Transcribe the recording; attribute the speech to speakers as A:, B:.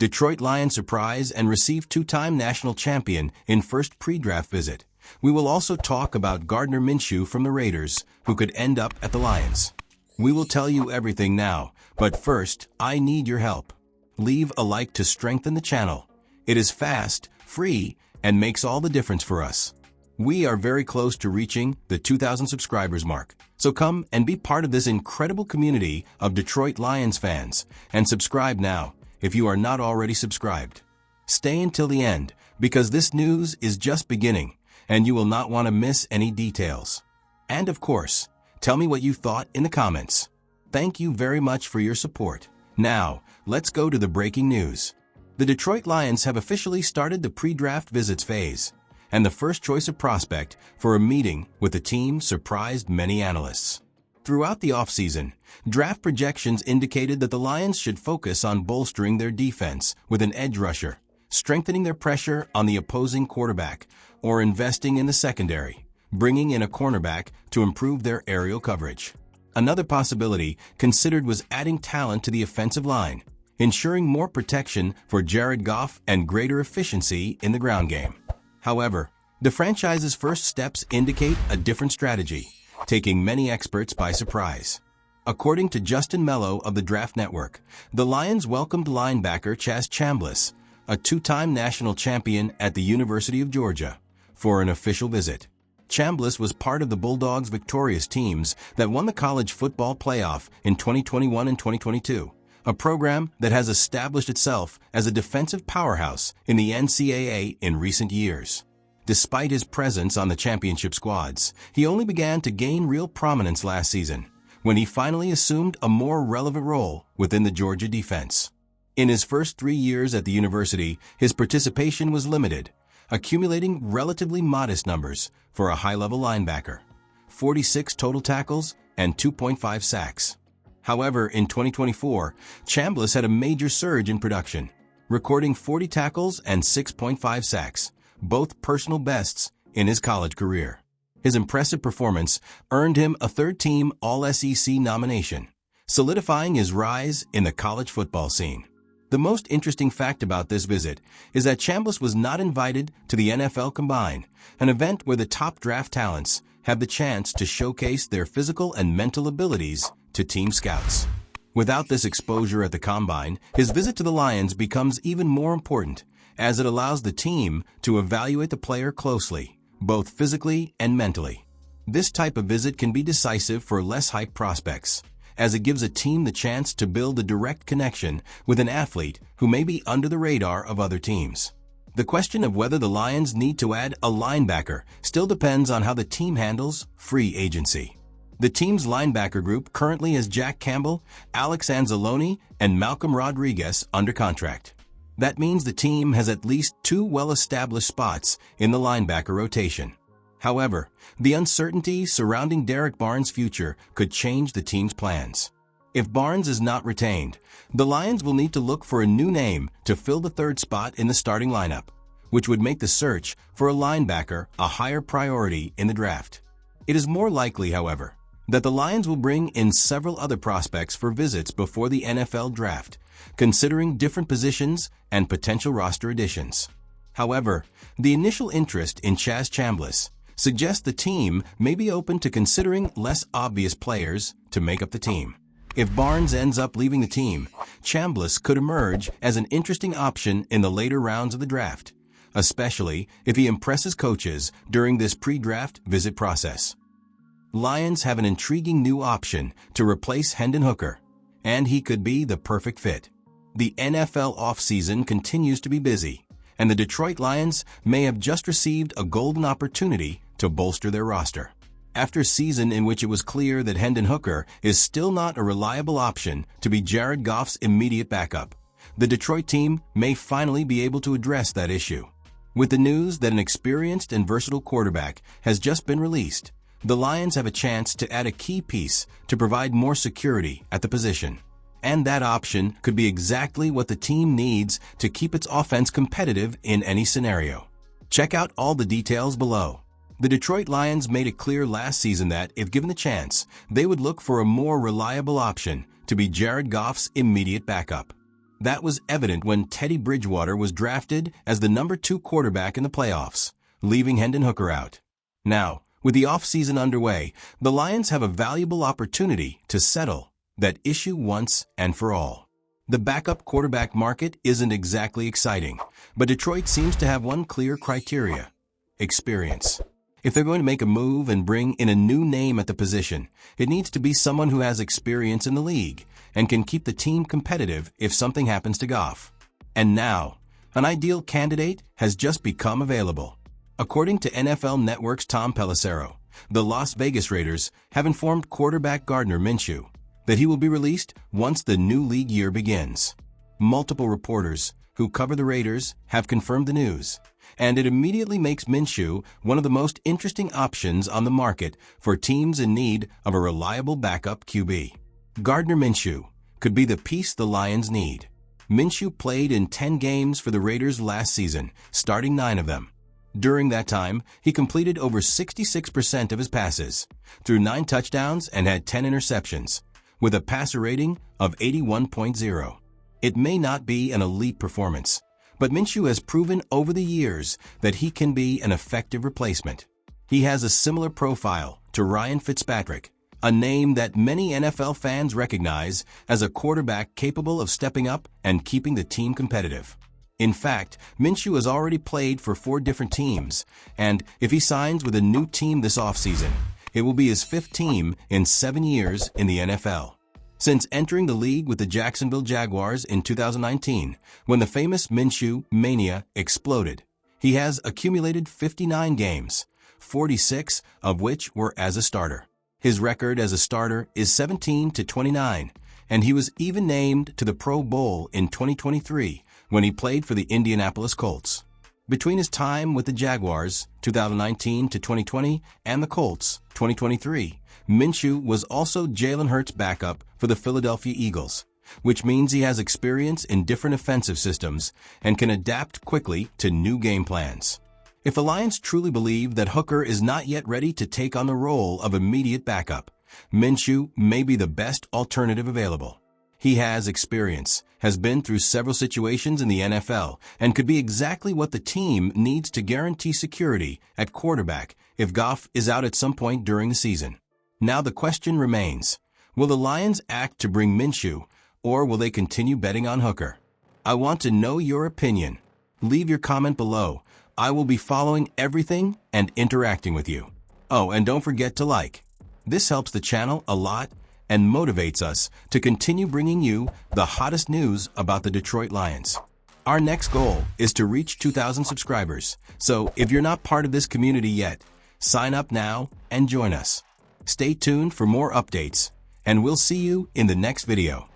A: Detroit Lions surprise and receive two-time national champion in first pre-draft visit. We will also talk about Gardner Minshew from the Raiders, who could end up at the Lions. We will tell you everything now, but first, I need your help. Leave a like to strengthen the channel. It is fast, free, and makes all the difference for us. We are very close to reaching the 2,000 subscribers mark, so come and be part of this incredible community of Detroit Lions fans, and subscribe now if you are not already subscribed. Stay until the end, because this news is just beginning, and you will not want to miss any details. And of course, tell me what you thought in the comments. Thank you very much for your support. Now, let's go to the breaking news. The Detroit Lions have officially started the pre-draft visits phase, and the first choice of prospect for a meeting with the team surprised many analysts. Throughout the offseason, draft projections indicated that the Lions should focus on bolstering their defense with an edge rusher, strengthening their pressure on the opposing quarterback, or investing in the secondary, bringing in a cornerback to improve their aerial coverage. Another possibility considered was adding talent to the offensive line, ensuring more protection for Jared Goff and greater efficiency in the ground game. However, the franchise's first steps indicate a different strategy, taking many experts by surprise. According to Justin Mello of the Draft Network, the Lions welcomed linebacker Chaz Chambliss, a two-time national champion at the University of Georgia, for an official visit. Chambliss was part of the Bulldogs' victorious teams that won the college football playoff in 2021 and 2022, a program that has established itself as a defensive powerhouse in the NCAA in recent years. Despite his presence on the championship squads, he only began to gain real prominence last season, when he finally assumed a more relevant role within the Georgia defense. In his first 3 years at the university, his participation was limited, accumulating relatively modest numbers for a high-level linebacker: 46 total tackles and 2.5 sacks. However, in 2024, Chambliss had a major surge in production, recording 40 tackles and 6.5 sacks, both personal bests in his college career. His impressive performance earned him a third-team All-SEC nomination, solidifying his rise in the college football scene. The most interesting fact about this visit is that Chambliss was not invited to the NFL Combine, an event where the top draft talents have the chance to showcase their physical and mental abilities to team scouts. Without this exposure at the Combine, his visit to the Lions becomes even more important, as it allows the team to evaluate the player closely, both physically and mentally. This type of visit can be decisive for less hyped prospects, as it gives a team the chance to build a direct connection with an athlete who may be under the radar of other teams. The question of whether the Lions need to add a linebacker still depends on how the team handles free agency. The team's linebacker group currently has Jack Campbell, Alex Anzalone, and Malcolm Rodriguez under contract. That means the team has at least 2 well-established spots in the linebacker rotation. However, the uncertainty surrounding Derek Barnes' future could change the team's plans. If Barnes is not retained, the Lions will need to look for a new name to fill the third spot in the starting lineup, which would make the search for a linebacker a higher priority in the draft. It is more likely, however, that the Lions will bring in several other prospects for visits before the NFL draft, considering different positions and potential roster additions. However, the initial interest in Chaz Chambliss suggests the team may be open to considering less obvious players to make up the team. If Barnes ends up leaving the team, Chambliss could emerge as an interesting option in the later rounds of the draft, especially if he impresses coaches during this pre-draft visit process. Lions have an intriguing new option to replace Hendon Hooker, and he could be the perfect fit. The NFL offseason continues to be busy, and the Detroit Lions may have just received a golden opportunity to bolster their roster. After a season in which it was clear that Hendon Hooker is still not a reliable option to be Jared Goff's immediate backup, the Detroit team may finally be able to address that issue. With the news that an experienced and versatile quarterback has just been released, the Lions have a chance to add a key piece to provide more security at the position. And that option could be exactly what the team needs to keep its offense competitive in any scenario. Check out all the details below. The Detroit Lions made it clear last season that, if given the chance, they would look for a more reliable option to be Jared Goff's immediate backup. That was evident when Teddy Bridgewater was drafted as the #2 quarterback in the playoffs, leaving Hendon Hooker out. Now, with the offseason underway, the Lions have a valuable opportunity to settle that issue once and for all. The backup quarterback market isn't exactly exciting, but Detroit seems to have one clear criteria: experience. If they're going to make a move and bring in a new name at the position, it needs to be someone who has experience in the league and can keep the team competitive if something happens to Goff. And now, an ideal candidate has just become available. According to NFL Network's Tom Pelissero, the Las Vegas Raiders have informed quarterback Gardner Minshew that he will be released once the new league year begins. Multiple reporters who cover the Raiders have confirmed the news, and it immediately makes Minshew one of the most interesting options on the market for teams in need of a reliable backup QB. Gardner Minshew could be the piece the Lions need. Minshew played in 10 games for the Raiders last season, starting 9 of them. During that time, he completed over 66% of his passes, threw 9 touchdowns and had 10 interceptions, with a passer rating of 81.0. It may not be an elite performance, but Minshew has proven over the years that he can be an effective replacement. He has a similar profile to Ryan Fitzpatrick, a name that many NFL fans recognize as a quarterback capable of stepping up and keeping the team competitive. In fact, Minshew has already played for 4 different teams, and if he signs with a new team this offseason, it will be his 5th team in 7 years in the NFL. Since entering the league with the Jacksonville Jaguars in 2019, when the famous Minshew mania exploded, he has accumulated 59 games, 46 of which were as a starter. His record as a starter is 17-29, and he was even named to the Pro Bowl in 2023 when he played for the Indianapolis Colts. Between his time with the Jaguars, 2019 to 2020, and the Colts, 2023, Minshew was also Jalen Hurts' backup for the Philadelphia Eagles, which means he has experience in different offensive systems and can adapt quickly to new game plans. If the Lions truly believe that Hooker is not yet ready to take on the role of immediate backup, Minshew may be the best alternative available. He has experience, has been through several situations in the NFL, and could be exactly what the team needs to guarantee security at quarterback if Goff is out at some point during the season. Now the question remains, will the Lions act to bring Minshew, or will they continue betting on Hooker? I want to know your opinion. Leave your comment below. I will be following everything and interacting with you. Oh, and don't forget to like. This helps the channel a lot and motivates us to continue bringing you the hottest news about the Detroit Lions. Our next goal is to reach 2,000 subscribers, so if you're not part of this community yet, sign up now and join us. Stay tuned for more updates, and we'll see you in the next video.